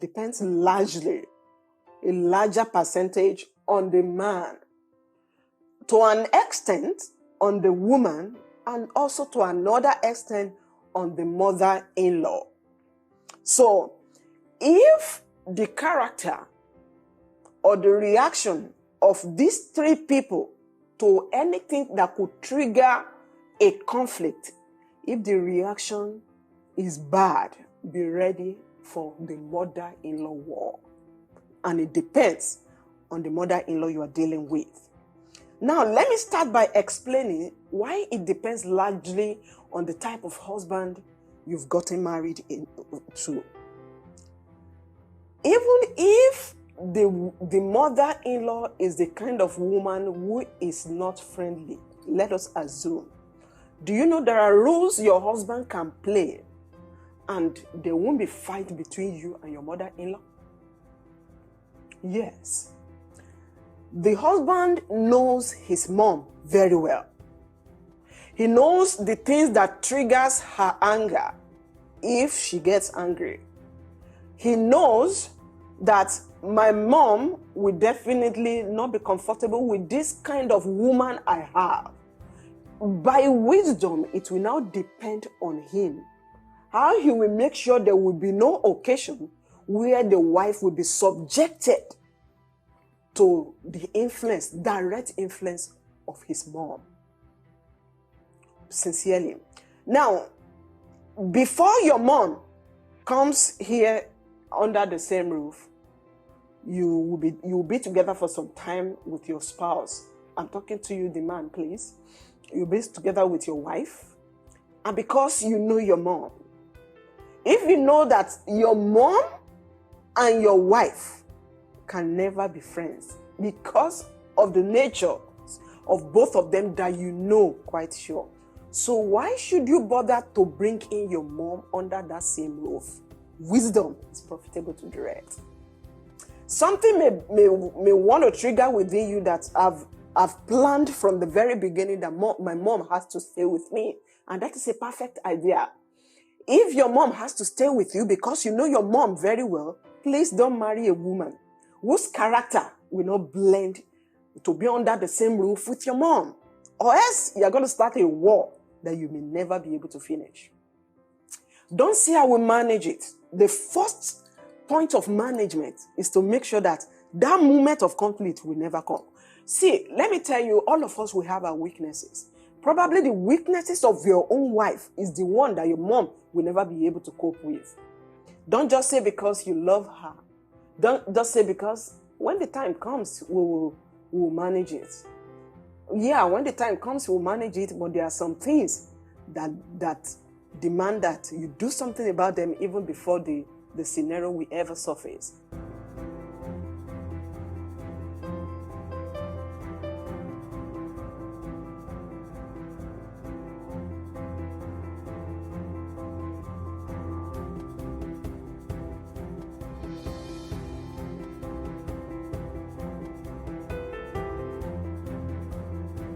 depends largely, a larger percentage on the man, to an extent on the woman, and also to another extent on the mother-in-law. So, if the character or the reaction of these three people to anything that could trigger a conflict, if the reaction is bad, be ready for the mother-in-law war. And it depends on the mother-in-law you are dealing with. Now, let me start by explaining why it depends largely on the type of husband you've gotten married into. Even if the mother-in-law is the kind of woman who is not friendly, let us assume. Do you know there are rules your husband can play and there won't be fight between you and your mother-in-law? Yes. The husband knows his mom very well. He knows the things that triggers her anger if she gets angry. He knows that my mom will definitely not be comfortable with this kind of woman I have. By wisdom, it will now depend on him. How he will make sure there will be no occasion where the wife will be subjected to the influence, direct influence of his mom. Sincerely. Now, before your mom comes here under the same roof, you will be together for some time with your spouse. I'm talking to you, the man, please. You'll be together with your wife. And because you know your mom, if you know that your mom and your wife can never be friends because of the nature of both of them that you know quite sure. So why should you bother to bring in your mom under that same roof? Wisdom is profitable to direct. Something may want to trigger within you that I've planned from the very beginning that my mom has to stay with me. And that is a perfect idea. If your mom has to stay with you because you know your mom very well, please don't marry a woman whose character will not blend to be under the same roof with your mom. Or else you're going to start a war that you may never be able to finish. Don't see how we manage it. The first point of management is to make sure that that moment of conflict will never come. See, let me tell you, all of us will have our weaknesses. Probably the weaknesses of your own wife is the one that your mom will never be able to cope with. Don't just say because you love her. Don't just say because when the time comes, we'll manage it. Yeah, when the time comes, we'll manage it, but there are some things that demand that you do something about them even before the scenario will ever surface.